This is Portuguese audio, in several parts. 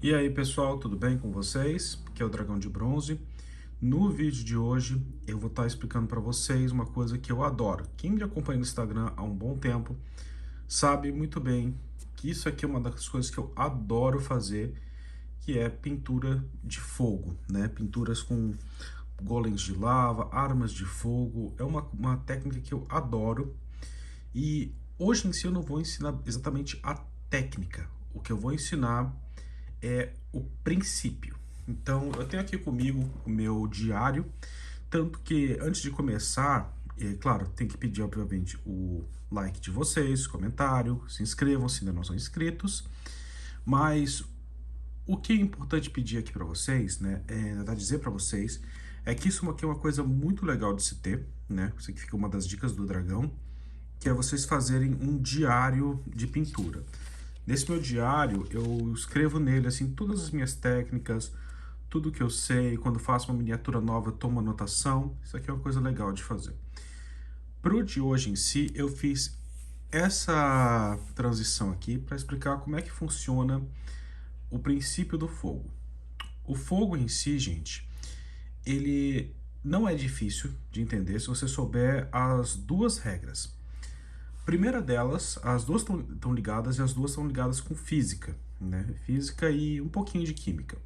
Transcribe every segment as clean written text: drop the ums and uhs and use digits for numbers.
E aí pessoal, tudo bem com vocês? Aqui é o Dragão de Bronze. No vídeo de hoje eu vou estar explicando para vocês uma coisa que eu adoro. Quem me acompanha no Instagram há um bom tempo sabe muito bem que isso aqui é uma das coisas que eu adoro fazer, que é pintura de fogo, né? Pinturas com golems de lava, armas de fogo. É uma técnica que eu adoro e hoje em si eu não vou ensinar exatamente a técnica. O que eu vou ensinar é o princípio. Então, eu tenho aqui comigo o meu diário, tanto que antes de começar, claro, tem que pedir, obviamente, o like de vocês, comentário, se inscrevam se ainda não são inscritos, mas o que é importante pedir aqui para vocês, né, dizer para vocês, é que isso aqui é uma coisa muito legal de se ter, né, isso aqui fica uma das dicas do Dragão, que é vocês fazerem um diário de pintura. Nesse meu diário, eu escrevo nele assim todas as minhas técnicas, tudo que eu sei. Quando faço uma miniatura nova, eu tomo anotação. Isso aqui é uma coisa legal de fazer. Para o de hoje em si, eu fiz essa transição aqui para explicar como é que funciona o princípio do fogo. O fogo em si, gente, ele não é difícil de entender se você souber as duas regras. Primeira delas, as duas estão ligadas e as duas estão ligadas com física, né? Física e um pouquinho de química.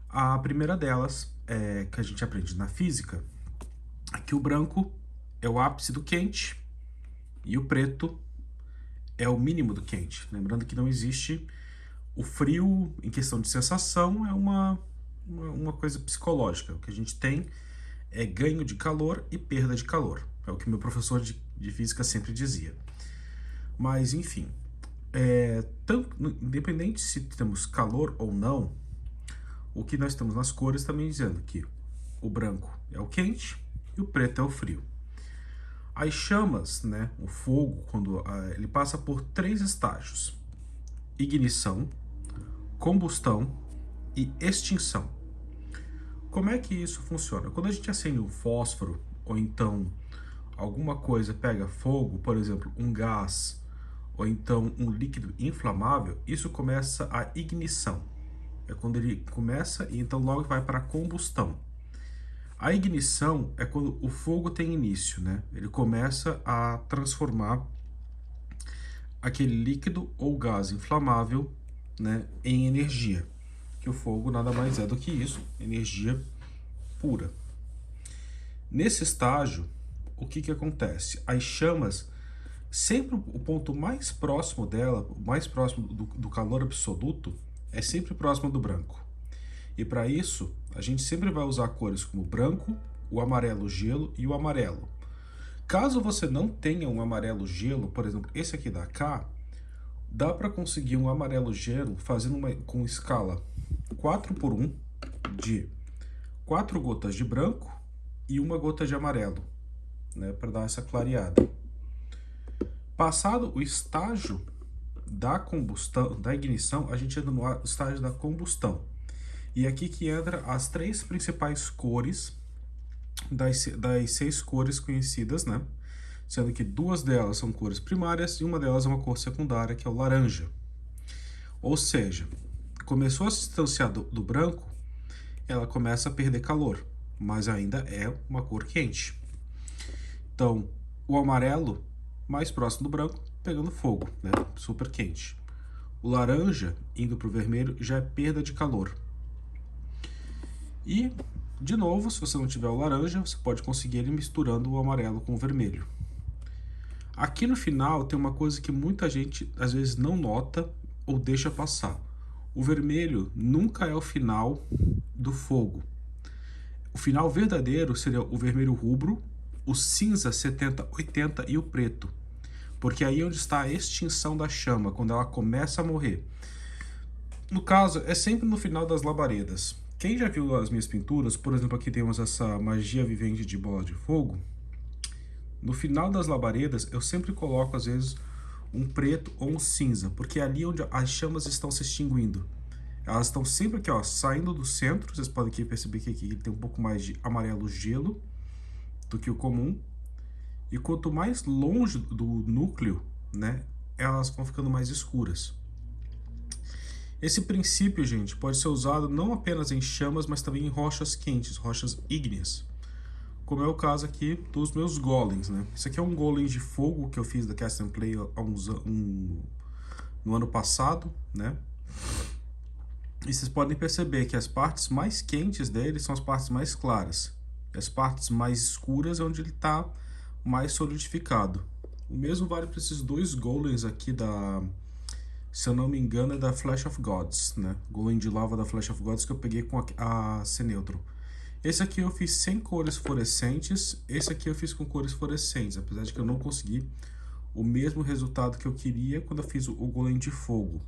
A primeira delas, que a gente aprende na física, é que o branco é o ápice do quente e o preto é o mínimo do quente. Lembrando que não existe o frio em questão de sensação, é uma coisa psicológica. O que a gente tem é ganho de calor e perda de calor. É o que meu professor de física sempre dizia. Mas, enfim, independente se temos calor ou não, o que nós temos nas cores também dizendo que o branco é o quente e o preto é o frio. As chamas, né, o fogo, quando ele passa por três estágios: ignição, combustão e extinção. Como é que isso funciona? Quando a gente acende um fósforo ou então alguma coisa pega fogo, por exemplo, um gás ou então um líquido inflamável, isso começa a ignição. É quando ele começa e então logo vai para a combustão. A ignição é quando o fogo tem início, né? Ele começa a transformar aquele líquido ou gás inflamável, né, em energia. Que o fogo nada mais é do que isso, energia pura. Nesse estágio, o que que acontece? As chamas, sempre o ponto mais próximo dela, mais próximo do calor absoluto, é sempre próximo do branco. E para isso, a gente sempre vai usar cores como o branco, o amarelo gelo e o amarelo. Caso você não tenha um amarelo gelo, por exemplo, esse aqui da cá, dá para conseguir um amarelo gelo fazendo com escala 4:1 de 4 gotas de branco e uma gota de amarelo, né, para dar essa clareada. Passado o estágio da combustão, da ignição, a gente entra no estágio da combustão. E aqui que entra as três principais cores das 6 cores conhecidas, né? Sendo que 2 delas são cores primárias e uma delas é uma cor secundária, que é o laranja. Ou seja, começou a se distanciar do branco, ela começa a perder calor, mas ainda é uma cor quente. Então, o amarelo, mais próximo do branco, pegando fogo, né? Super quente. O laranja, indo para o vermelho, já é perda de calor. E, de novo, se você não tiver o laranja, você pode conseguir ele misturando o amarelo com o vermelho. Aqui no final tem uma coisa que muita gente às vezes não nota ou deixa passar. O vermelho nunca é o final do fogo. O final verdadeiro seria o vermelho rubro, o cinza 70-80 e o preto. Porque aí é onde está a extinção da chama, quando ela começa a morrer. No caso, é sempre no final das labaredas. Quem já viu as minhas pinturas, por exemplo, aqui temos essa magia vivente de bola de fogo. No final das labaredas, eu sempre coloco, às vezes, um preto ou um cinza, porque é ali onde as chamas estão se extinguindo. Elas estão sempre aqui, ó, saindo do centro. Vocês podem aqui perceber que aqui tem um pouco mais de amarelo gelo do que o comum. E quanto mais longe do núcleo, né, elas vão ficando mais escuras. Esse princípio, gente, pode ser usado não apenas em chamas, mas também em rochas quentes, rochas ígneas. Como é o caso aqui dos meus golems, né? Esse aqui é um golem de fogo que eu fiz da Cast and Play no ano passado, né? E vocês podem perceber que as partes mais quentes dele são as partes mais claras. E as partes mais escuras é onde ele está mais solidificado. O mesmo vale para esses dois golems aqui da... Se eu não me engano é da Flash of Gods, né? Golem de lava da Flash of Gods que eu peguei com a C-Neutral. Esse aqui eu fiz sem cores fluorescentes, esse aqui eu fiz com cores fluorescentes, apesar de que eu não consegui o mesmo resultado que eu queria quando eu fiz o golem de fogo.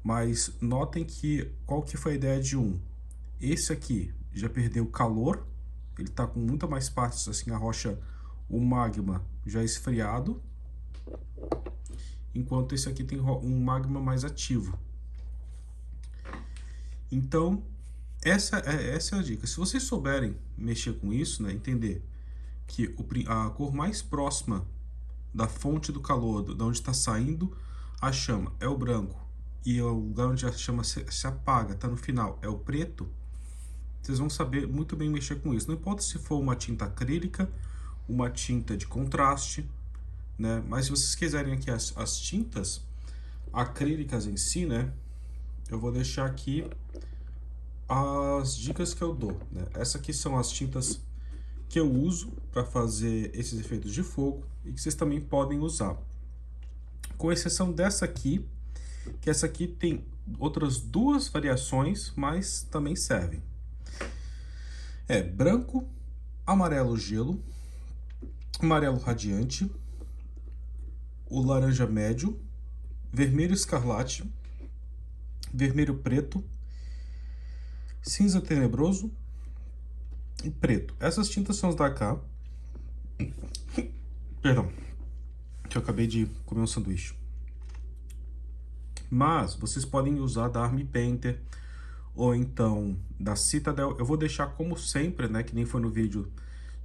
Mas notem que qual que foi a ideia de um? Esse aqui já perdeu calor, ele está com muita mais partes, assim, a rocha, o magma já esfriado, enquanto esse aqui tem um magma mais ativo. Então, essa é a dica. Se vocês souberem mexer com isso, né, entender que a cor mais próxima da fonte do calor, de onde está saindo a chama, é o branco, e o lugar onde a chama se apaga, está no final, é o preto, vocês vão saber muito bem mexer com isso. Não importa se for uma tinta acrílica, uma tinta de contraste, né? Mas se vocês quiserem aqui as tintas acrílicas em si, né, eu vou deixar aqui as dicas que eu dou, né? Essas aqui são as tintas que eu uso para fazer esses efeitos de fogo e que vocês também podem usar. Com exceção dessa aqui, que essa aqui tem outras duas variações, mas também servem. É branco, amarelo gelo, amarelo radiante, o laranja médio, vermelho escarlate, vermelho preto, cinza tenebroso e preto. Essas tintas são as da cá. Perdão, que eu acabei de comer um sanduíche. Mas vocês podem usar da Army Painter ou então da Citadel. Eu vou deixar como sempre, né, que nem foi no vídeo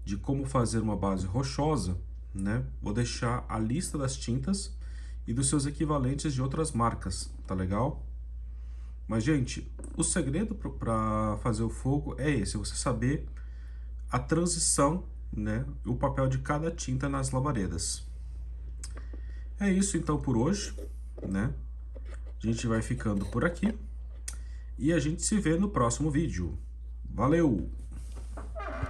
de como fazer uma base rochosa, né? Vou deixar a lista das tintas e dos seus equivalentes de outras marcas, tá legal? Mas, gente, o segredo para fazer o fogo é esse, você saber a transição, né, o papel de cada tinta nas labaredas. É isso então por hoje, né? A gente vai ficando por aqui e a gente se vê no próximo vídeo. Valeu!